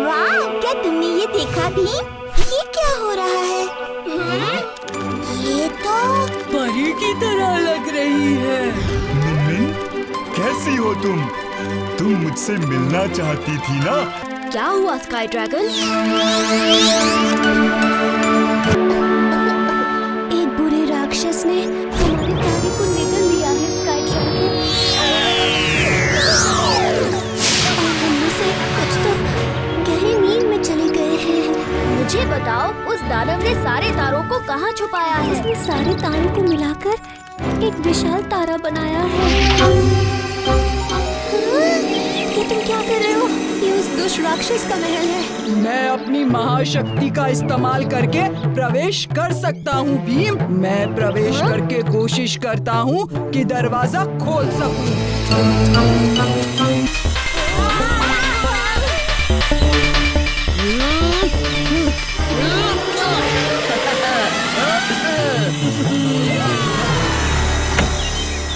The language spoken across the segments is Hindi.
वाह, क्या तुमने ये देखा भीम? ये क्या हो रहा है? ये तो परी की तरह लग रही है। मिनमिन, कैसी हो तुम? तुम मुझसे मिलना चाहती थी ना? क्या हुआ स्काई ड्रैगन? एक बुरे राक्षस ने हमारे तारे को निगल लिया है स्काई ड्रैगन। और हममें से कुछ तो गहरी नींद में चले गए हैं। मुझे बताओ, उस दानव ने सारे तारों को कहाँ छुपाया है? उसने सारे तारों को मिलाकर एक विशाल तारा बनाया है। ये तुम क्या कर रहे हो? ये उस दुष्ट राक्षस का महल है। मैं अपनी महाशक्ति का इस्तेमाल करके प्रवेश कर सकता हूँ भीम। मैं प्रवेश करके कोशिश करता हूँ कि दरवाजा खोल सकूँ।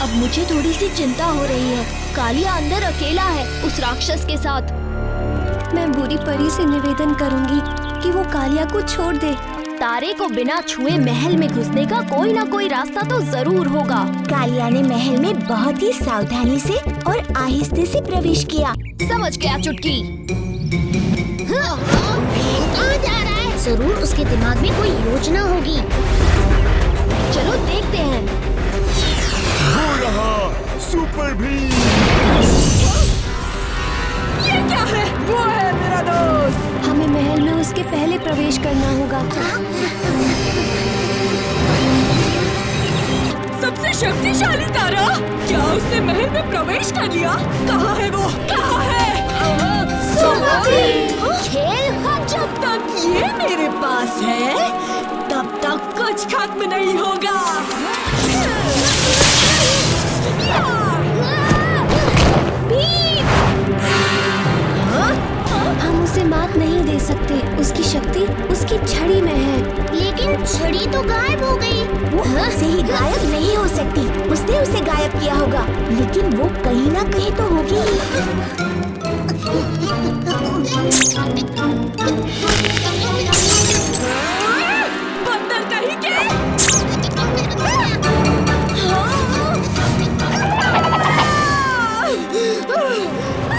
अब मुझे थोड़ी सी चिंता हो रही है। कालिया अंदर अकेला है उस राक्षस के साथ। मैं बुरी परी से निवेदन करूंगी कि वो कालिया को छोड़ दे। तारे को बिना छुए महल में घुसने का कोई ना कोई रास्ता तो जरूर होगा। कालिया ने महल में बहुत ही सावधानी से और आहिस्ते से प्रवेश किया। समझ गया चुटकी। कहाँ जा रहा है? जरूर उसके दिमाग में कोई योजना होगी। चलो देखते हैं। वो रहा सुपर भीम। ये क्या है? वो है मेरा दोस्त। हमें महल में उसके पहले प्रवेश करना होगा। सबसे शक्तिशाली तारा, क्या उसने महल में प्रवेश कर लिया? कहाँ है वो? कहाँ है? खेल जब तक ये मेरे पास है, तब तक कुछ खत्म नहीं होगा। हम उसे मात नहीं दे सकते। उसकी शक्ति उसकी छड़ी में है। लेकिन छड़ी तो गायब हो गई। वो हमसे ही गायब नहीं हो सकती। उसने उसे गायब किया होगा, लेकिन वो कहीं ना कहीं तो होगी ही। बंदर कहीं के?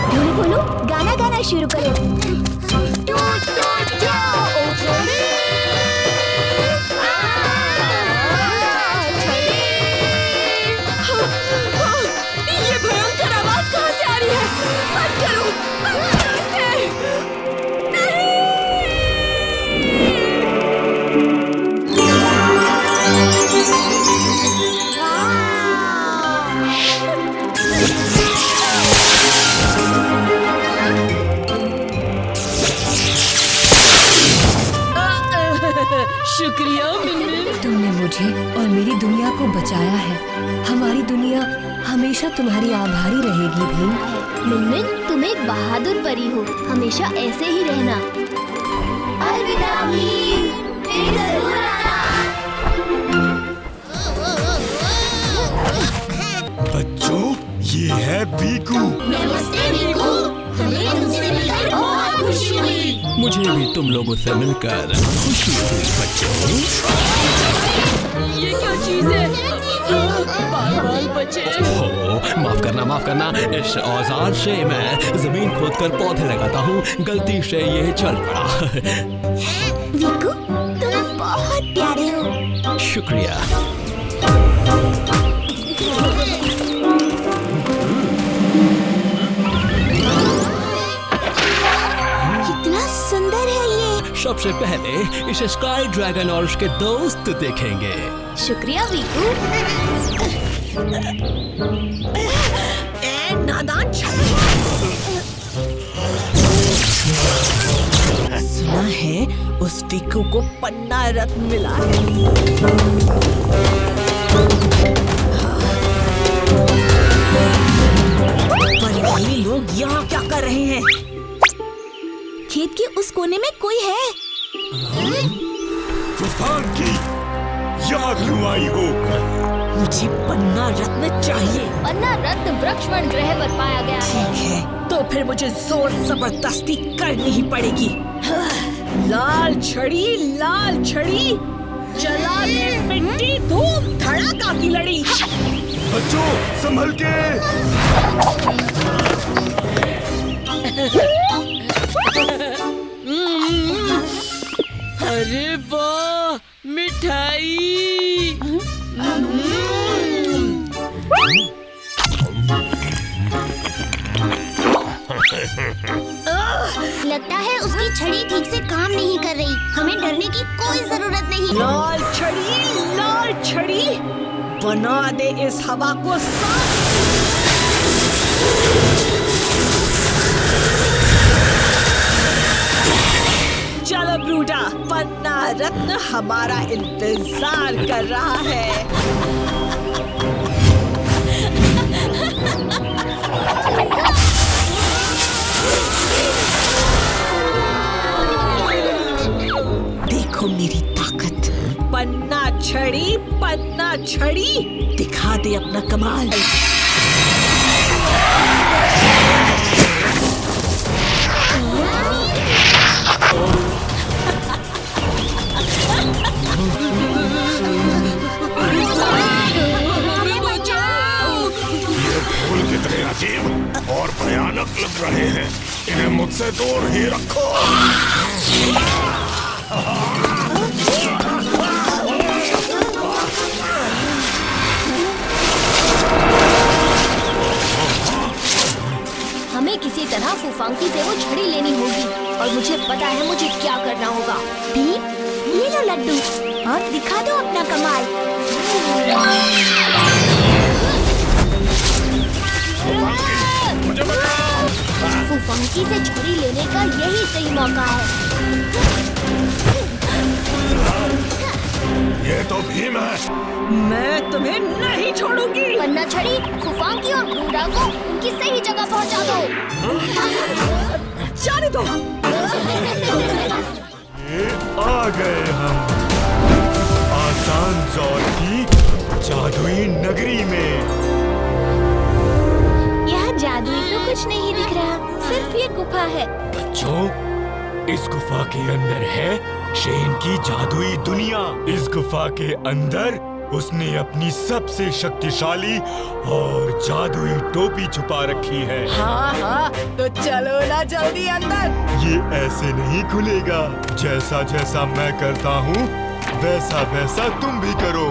बोलो बोलो, गाना गाना शुरू करो। ये भयंकर आवाज कहाँ से आ रही है? बंद करो, इसे। शुक्रिया मिनमिन। तुमने मुझे और मेरी दुनिया को बचाया है। हमारी दुनिया हमेशा तुम्हारी आभारी रहेगी भीम। मिनमिन, तुम एक बहादुर परी हो। हमेशा ऐसे ही रहना। अलविदा भीम, फिर जरूर आना। बच्चों, ये है बीकू। नमस्ते बीकू, हमें तुमसे मिलकर बहुत खुशी हुई। मुझे भी तुम लोगों से मिलकर खुशी हुई बच्चों। ये क्या चीज है? बाल बचे। ओह, माफ करना। इस औजार से मैं जमीन खोदकर पौधे लगाता हूँ। गलती से ये चल पड़ा। विकू, तुम बहुत प्यारे हो। शुक्रिया। कितना सुंदर है ये। सबसे पहले इसे स्काई ड्रैगन और उसके दोस्त देखेंगे। शुक्रिया बीकू। नादान सुना है उस टिक्कू को पन्ना रत्न मिला है। पर ये लोग यहाँ क्या कर रहे हैं? खेत के उस कोने में कोई है। तूफान की, यहाँ क्यों आई हो? मुझे पन्ना रत्न चाहिए। पन्ना रत्न वृक्षवर्ण ग्रह पर पाया गया है। ठीक है, तो फिर मुझे जोर जबरदस्ती करनी ही पड़ेगी। लाल छड़ी जला ले मिट्टी, धूम धड़ाका की लड़ी। बच्चों संभल के। अरे वाह, मिठाई। लगता है उसकी छड़ी ठीक से काम नहीं कर रही। हमें डरने की कोई जरूरत नहीं। लाल छड़ी बना दे इस हवा को साफ। चलो ब्रूडा, पन्ना रत्न हमारा इंतजार कर रहा है। देखो मेरी ताकत। पन्ना छड़ी दिखा दे अपना कमाल। फूल कितने अजीब और भयानक लग रहे हैं। इन्हें मुझसे दूर ही रखो। हमें किसी तरह फूफांकी से वो छड़ी लेनी होगी और मुझे पता है मुझे क्या करना होगा। भीम, ले लो लड्डू और दिखा दो अपना कमाल। फूफांकी से छड़ी लेने का यही सही मौका है। ये तो भीम है। मैं तुम्हें नहीं छोड़ूंगी। पन्ना छड़ी, फूफांकी और ब्रूडा को उनकी सही जगह पहुंचा दो। जाने दो। आ गए हम आसान जौर की जादुई नगरी में। यह जादुई तो कुछ नहीं दिख रहा, सिर्फ ये गुफा है। बच्चों, इस गुफा के अंदर है शेन की जादुई दुनिया। इस गुफा के अंदर उसने अपनी सबसे शक्तिशाली और जादुई टोपी छुपा रखी है। हाँ, तो चलो ना जल्दी अंदर। ये ऐसे नहीं खुलेगा। जैसा जैसा मैं करता हूँ वैसा वैसा तुम भी करो।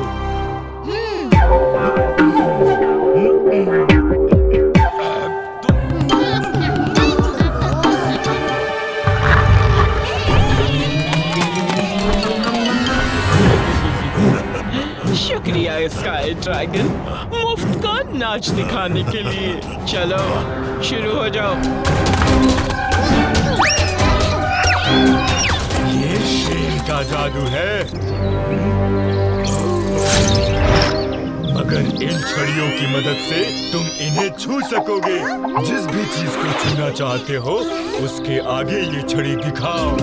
शुक्रिया स्काई ड्रैगन, मुफ्त का नाच दिखाने के लिए। चलो शुरू हो जाओ। ये शेन का जादू है, मगर इन छड़ियों की मदद से तुम इन्हें छू सकोगे। जिस भी चीज को छूना चाहते हो उसके आगे ये छड़ी दिखाओ।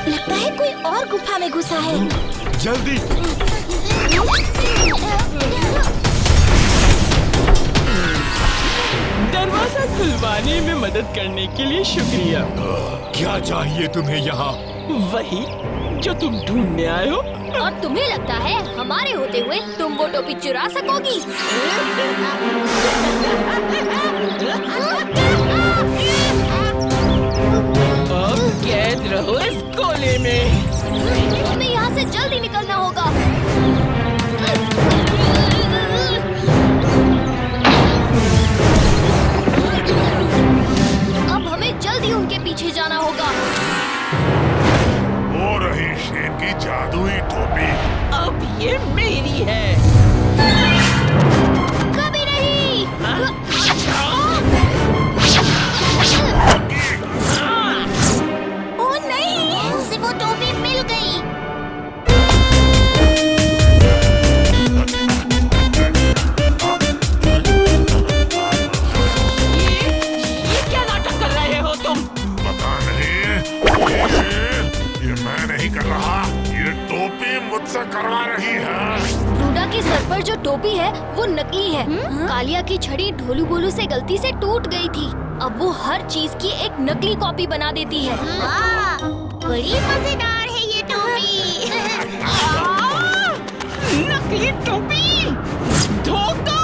लगता है कोई और गुफा में घुसा है। जल्दी। दरवाजा खुलवाने में मदद करने के लिए शुक्रिया। क्या चाहिए तुम्हें यहाँ? वही जो तुम ढूंढने आए हो। और तुम्हें लगता है हमारे होते हुए तुम वो टोपी चुरा सकोगी? अब कैद रहो इस कोले में। हमें यहाँ से जल्दी निकलना होगा। अब हमें जल्दी उनके पीछे जाना होगा। वो रही शेन की जादुई टोपी। अब ये मेरी है। कभी नहीं। ओ नहीं, उसे वो टोपी मिल गई। ये क्या नाटक कर रहा रूडा के सर पर जो टोपी है वो नकली है। कालिया की छड़ी ढोलू बोलू से गलती से टूट गई थी। अब वो हर चीज की एक नकली कॉपी बना देती है। बड़ी मजेदार है ये टोपी। नकली टोपी, धोखा!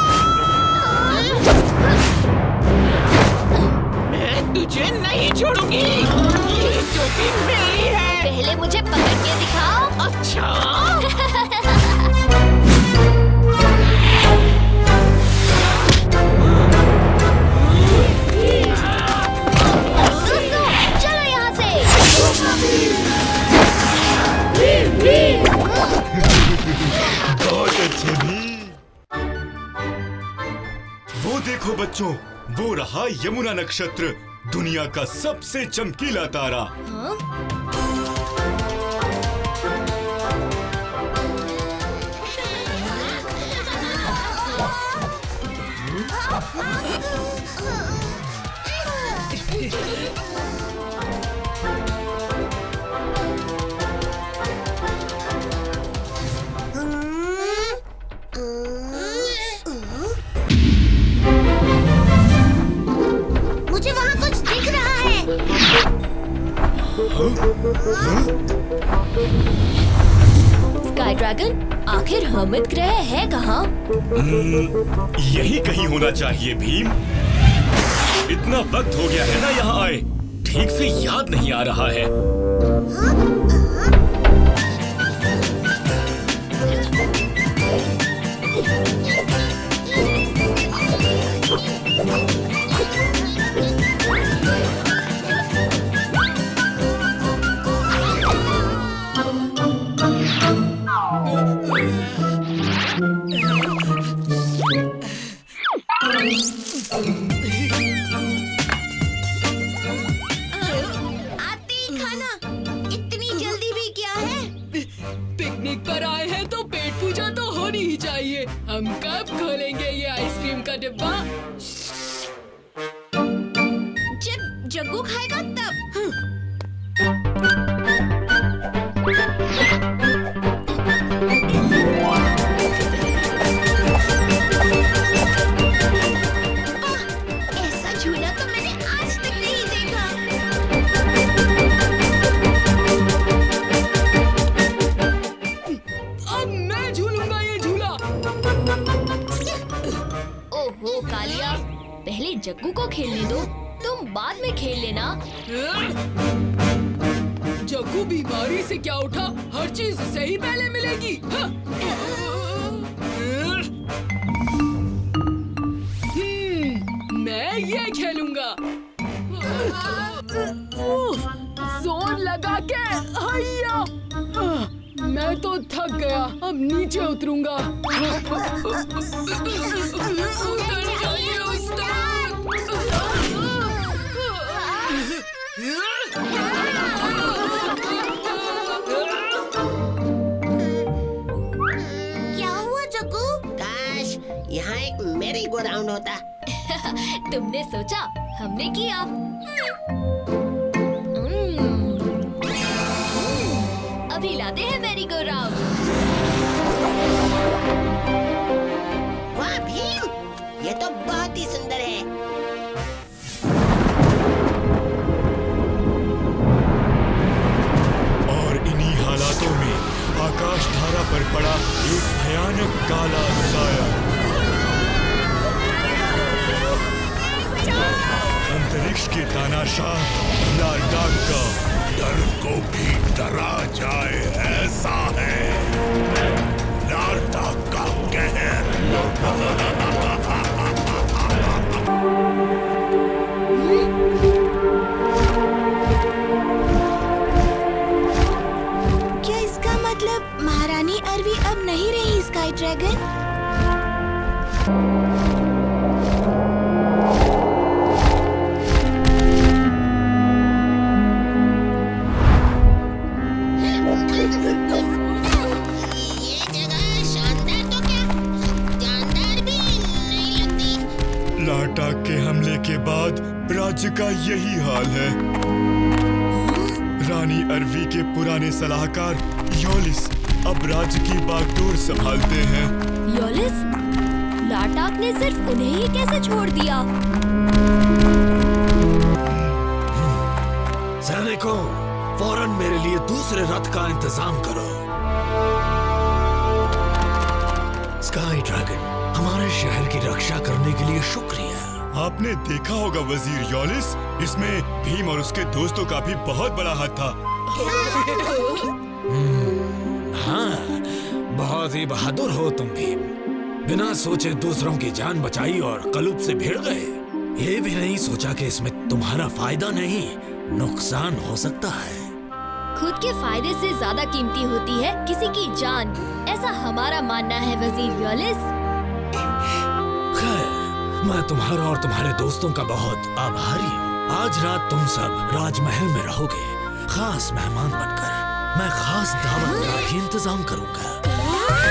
मैं तुझे नहीं छोड़ूंगी। ये टोपी मेरी है। पहले मुझे पकड़ के दिखाओ। अच्छा। दोस्तों, चलो यहाँ से। बहुत अच्छे भी। वो देखो बच्चों, वो रहा यमुना नक्षत्र, दुनिया का सबसे चमकीला तारा। मुझे वहाँ कुछ दिख रहा है। स्काई ड्रैगन, आखिर हर्मिट ग्रह है कहाँ? यही कहीं होना चाहिए भीम। इतना वक्त हो गया है ना यहाँ आए, ठीक से याद नहीं आ रहा है। आती खाना, इतनी जल्दी भी क्या है? पिकनिक पर आए हैं तो पेट पूजा तो होनी ही चाहिए। हम कब खोलेंगे ये आइसक्रीम का डिब्बा? जब जग्गू खाएगा तब। ऐसा झूला तो मैंने आज तक नहीं देखा। अब मैं झूलूंगा ये झूला। ओहो कालिया, पहले जग्गू को खेलने दो, तुम बाद में खेल लेना। जग्गू बीमारी से क्या उठा, हर चीज उसे ही पहले मिलेगी। मैं ये खेलूंगा। जोर लगा के हैया। मैं तो थक गया, अब नीचे उतरूंगा। उतर जाइए उस्ताद। क्या हुआ जग्गू? काश यहाँ एक मेरी गो राउंड होता। तुमने सोचा, हमने किया। अभी लाते हैं मैरी गो राउंड। वाह भीम, ये तो बहुत ही सुंदर है। और इन्हीं हालातों में आकाश धारा पर पड़ा एक भयानक काला साया। अंतरिक्ष के तानाशाह लाल डाक का डर को भी डरा जाए ऐसा है लाल डाक का कहर। क्या इसका मतलब महारानी अरवी अब नहीं रही स्काई ड्रैगन? ये जगह शानदार तो क्या, जानदार भी नहीं लगती। लाल डाक के हमले के बाद राज्य का यही हाल है। रानी अरवी के पुराने सलाहकार योलिस अब राज्य की बागडोर संभालते हैं। योलिस, लार्टाक ने सिर्फ उन्हें ही कैसे छोड़ दिया? सैनिकों, फौरन मेरे लिए दूसरे रथ का इंतजाम करो। स्काई ड्रैगन, हमारे शहर की रक्षा करने के लिए शुक्रिया। आपने देखा होगा वजीर योलिस, इसमें भीम और उसके दोस्तों का भी बहुत बड़ा हाथ था। हाँ, बहुत ही बहादुर हो तुम भीम। बिना सोचे दूसरों की जान बचाई और कलुब से भिड़ गए। ये भी नहीं सोचा कि इसमें तुम्हारा फायदा नहीं, नुकसान हो सकता है। खुद के फायदे से ज्यादा कीमती होती है किसी की जान, ऐसा हमारा मानना है वजीर योलिस। खैर, मैं तुम्हारा और तुम्हारे दोस्तों का बहुत आभारी हूँ। आज रात तुम सब राजमहल में रहोगे, खास मेहमान बनकर। मैं खास दावत का भी इंतजाम करूँगा।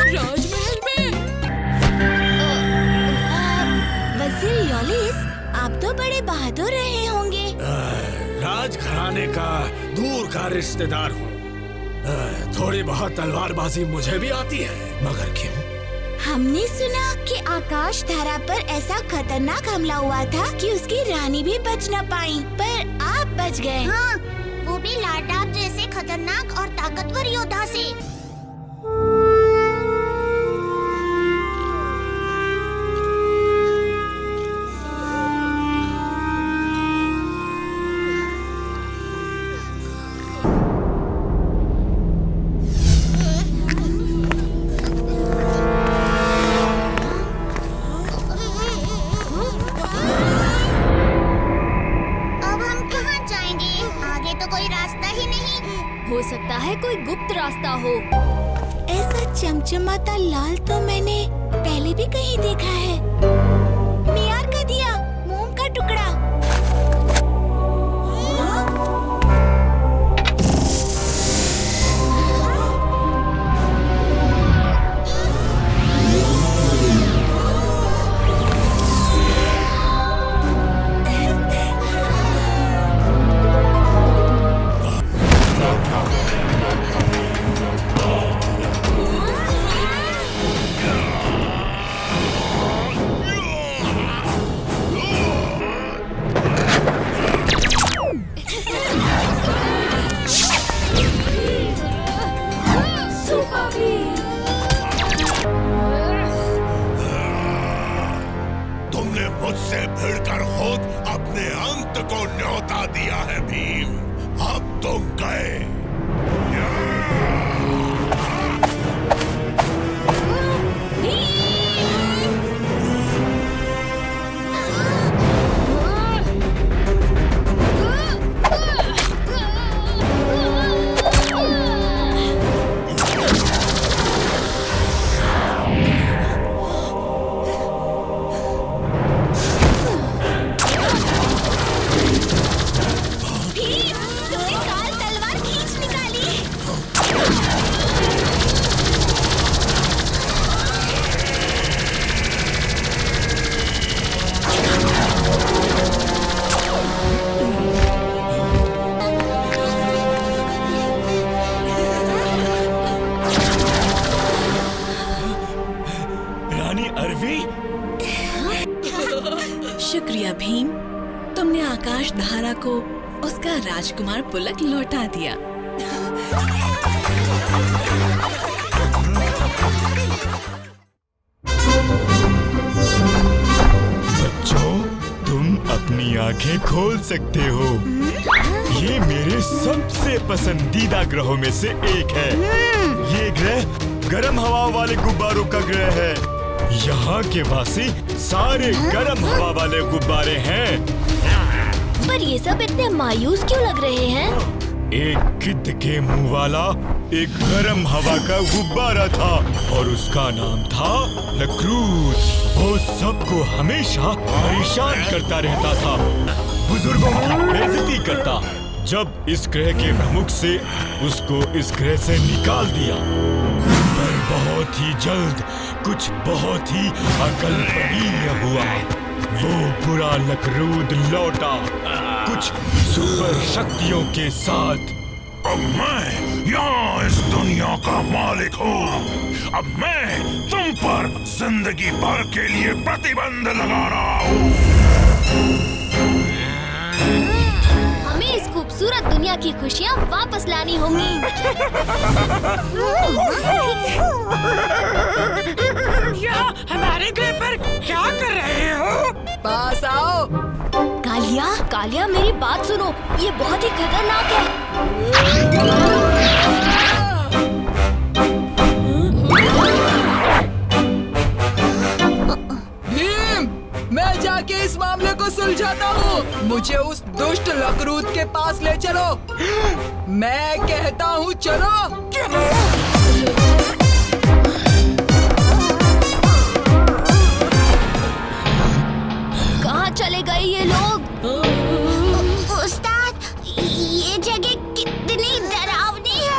राजमहल में? वजीर योलिस, आप तो बड़े बहादुर रहे होंगे। राजघराने का दूर का रिश्तेदार हूँ। थोड़ी बहुत तलवारबाजी मुझे भी आती है, मगर क्यों? हमने सुना कि आकाश धारा पर ऐसा खतरनाक हमला हुआ था कि उसकी रानी भी बच न पाई, पर आप बच गए। हाँ, वो भी लार्टाक जैसे खतरनाक और ताकतवर योद्धा से। हो सकता है कोई गुप्त रास्ता हो। ऐसा चमचमाता लाल तो मैंने पहले भी कहीं देखा है। मियार का दिया, मोम का टुकड़ा। मुझसे भिड़कर खुद अपने अंत को न्योता दिया है भीम। अब तुम गए। शुक्रिया भीम, तुमने आकाश धारा को उसका राजकुमार पुलक लौटा दिया। बच्चों, तुम अपनी आंखें खोल सकते हो। ये मेरे सबसे पसंदीदा ग्रहों में से एक है। ये ग्रह गर्म हवा वाले गुब्बारों का ग्रह है। यहाँ के वासी सारे गर्म हवा वाले गुब्बारे हैं। पर ये सब इतने मायूस क्यों लग रहे हैं? एक गिद्ध के मुंह वाला एक गर्म हवा का गुब्बारा था और उसका नाम था लक्रूज। वो सबको हमेशा परेशान करता रहता था, बुजुर्गों की बेइज्जती करता। जब इस ग्रह के प्रमुख से उसको इस ग्रह से निकाल दिया, पर बहुत ही जल्द कुछ बहुत ही अकल्पनीय हुआ। वो बुरा लकरूद लौटा, कुछ सुपर शक्तियों के साथ। मैं यहाँ इस दुनिया का मालिक हूँ। अब मैं तुम पर जिंदगी भर के लिए प्रतिबंध लगा रहा हूँ। हमें इस खूबसूरत दुनिया की खुशियाँ वापस लानी होंगी। यहाँ हमारे घर पर क्या कर रहे हो? पास आओ। कालिया मेरी बात सुनो, ये बहुत ही खतरनाक है। भीम, मैं जाके इस मामले को सुलझाता हूँ। मुझे उस दुष्ट लकरूत के पास ले चलो। मैं कहता हूँ चलो। कहाँ चले गए ये लोग? उस्ताद, ये जगह कितनी डरावनी है।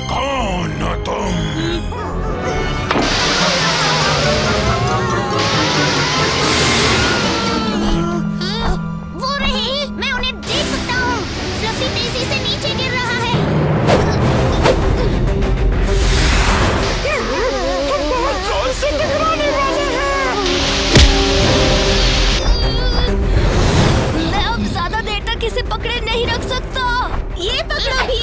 कौन हो तुम? वो रहे, मैं उन्हें देख सकता हूँ। फ्लफी तेजी से नीचे गिर रहा है। बहुत जोर से टकराने वाले हैं। मैं अब ज्यादा देर तक इसे पकड़े नहीं रख सकता। ये पकड़ो भी।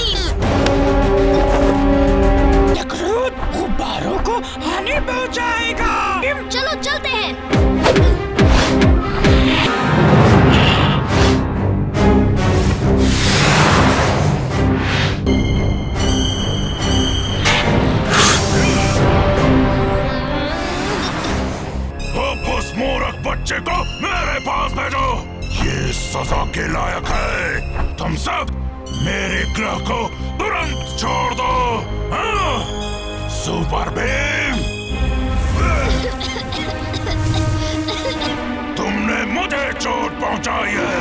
लकरूत गुब्बारों को हानि पहुंचाएगा। चलो चलते हैं। अब उस मूर्ख बच्चे को मेरे पास भेजो। ये सजा के लायक है। तुम सब मेरे ग्रह को तुरंत छोड़ दो। हाँ? सुपर भीम, तुमने मुझे चोट पहुंचाई है।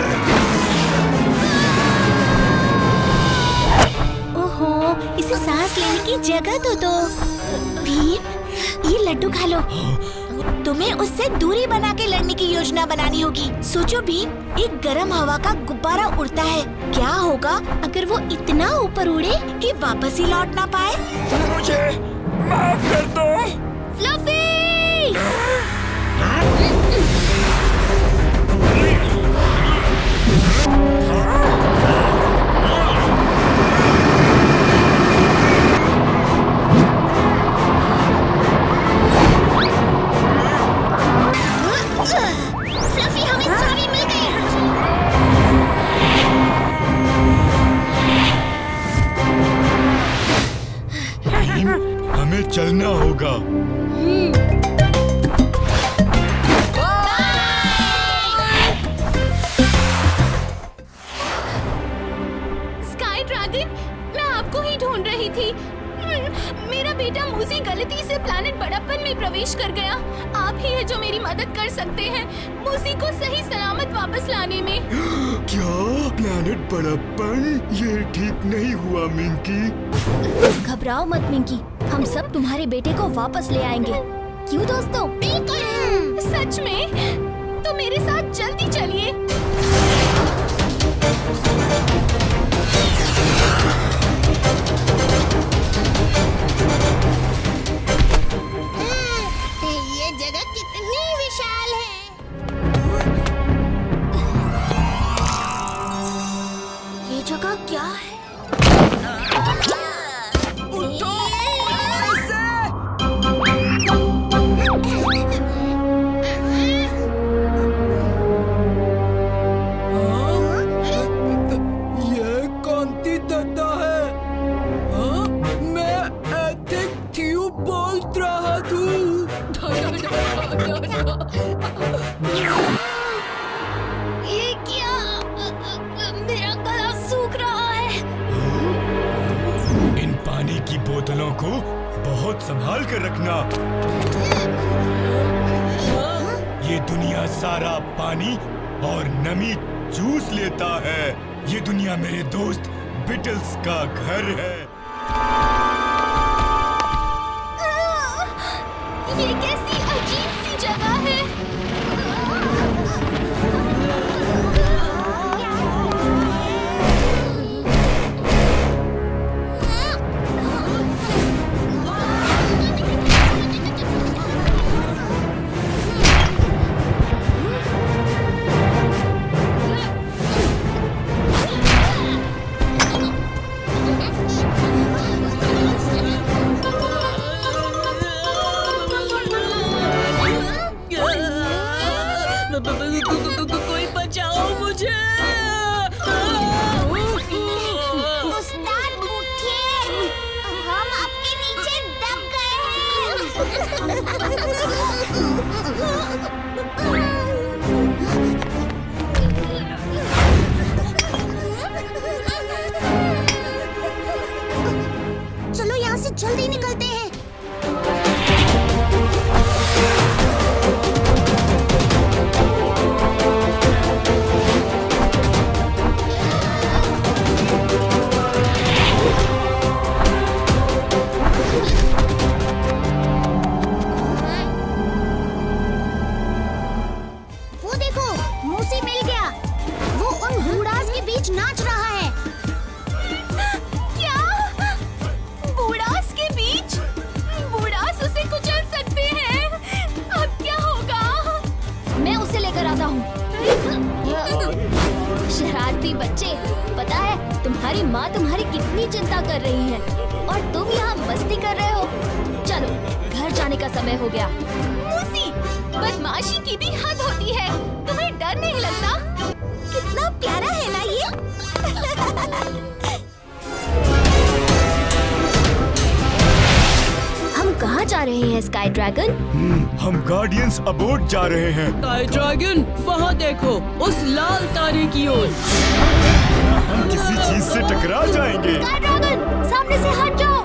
ओहो, इसे सांस लेने की जगह तो दो। भीम, ये लड्डू खा लो। तुम्हें उससे दूरी बना के लड़ने की योजना बनानी होगी। सोचो भीम, एक गर्म हवा का गुब्बारा उड़ता है। क्या होगा अगर वो इतना ऊपर उड़े कि वापस ही लौट ना पाए? मुझे माफ कर दो। फ्लफी! फ्लफी, हमें चाबी मिल गई। हमें चलना होगा। स्काई ड्रैगन, मैं आपको ही ढूंढ रही थी। मेरा बेटा मूसी गलती से प्लैनेट बड़प्पन में प्रवेश कर गया। आप ही है जो मेरी मदद कर सकते हैं मूसी को सही सलामत वापस लाने में। क्या प्लैनेट बड़प्पन? ये ठीक नहीं हुआ मिंकी। घबराओ मत मिंकी, हम सब तुम्हारे बेटे को वापस ले आएंगे। क्यों दोस्तों? सच में? तो मेरे साथ जल्दी चलिए। ये जगह कितनी विशाल है। ये जगह क्या है? ये कौन-सी दत्ता है? हाँ? मैं एथिक ट्यूब बोल रहा हूँ। ये क्या? मेरा गला सूख रहा है। इन पानी की बोतलों को बहुत संभाल कर रखना। ये दुनिया सारा पानी और नमी चूस लेता है। ये दुनिया मेरे दोस्त बिटल्स का घर है। ये कैसी अजीब सी जगह है। चलो यहाँ से जल्दी निकलते हैं। वो देखो, मूसी मिल गया। वो उन बूढ़ास के बीच नाच रहा है। क्या? बूढ़ास के बीच? बूढ़ास उसे कुचल सकते हैं। अब क्या होगा? मैं उसे लेकर आता हूँ। शरारती बच्चे, पता है तुम्हारी माँ तुम्हारी कितनी चिंता कर रही है और तुम यहाँ मस्ती कर रहे हो। चलो घर जाने का समय हो गया। मूसी, बदमाशी की भी हद होती है। तुम्हें डर नहीं लगता? कितना प्यारा है ना ये। हम कहाँ जा रहे हैं स्काई ड्रैगन? हम गार्डियंस अबोर्ड जा रहे हैं। स्काई ड्रैगन, वहाँ देखो, उस लाल तारे की ओर। हम किसी चीज से टकरा जाएंगे। स्काई ड्रैगन, सामने से हट जाओ।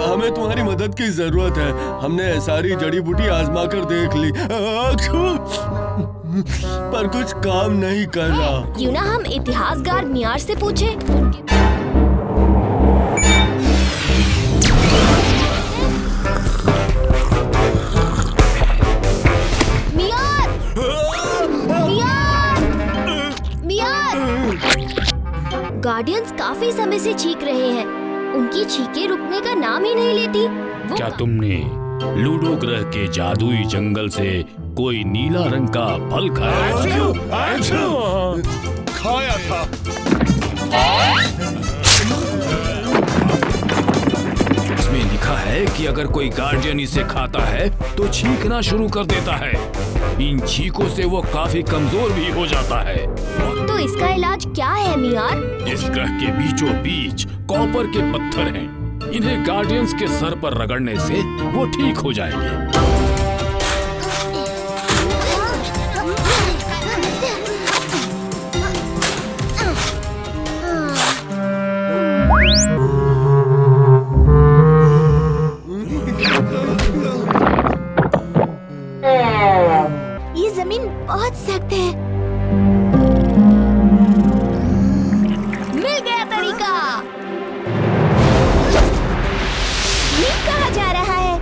हमें तुम्हारी मदद की जरूरत है। हमने सारी जड़ी बूटी आजमा कर देख ली, पर कुछ काम नहीं कर रहा। क्यों ना हम इतिहासकार मियार से पूछे? मियार! मियार! मियार! गार्डियंस काफी समय से छींक रहे हैं। उनकी छींकें रुकने का नाम ही नहीं लेती। क्या तुमने लूडो ग्रह के जादुई जंगल से कोई नीला रंग का फल खाया? खाया था। इसमें लिखा है कि अगर कोई गार्डियन इसे खाता है तो छींकना शुरू कर देता है। इन छींकों से वो काफी कमजोर भी हो जाता है। तो इसका इलाज क्या है मियार? इस ग्रह के बीचों बीच कॉपर के पत्थर हैं। इन्हें गार्डियंस के सर पर रगड़ने से वो ठीक हो जाएंगे। ये जमीन बहुत सख्त है। मिल गया तरीका। ये कहाँ जा रहा है?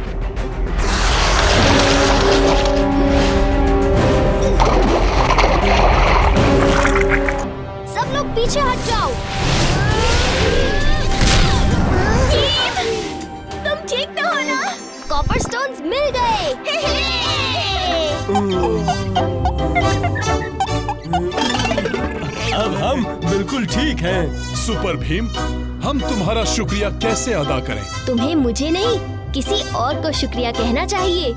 सब लोग पीछे हट जाओ। तुम ठीक तो हो ना? कॉपर स्टोन्स मिल गए। अब हम बिल्कुल ठीक हैं। सुपर भीम, हम तुम्हारा शुक्रिया कैसे अदा करें? तुम्हें मुझे नहीं, किसी और को शुक्रिया कहना चाहिए।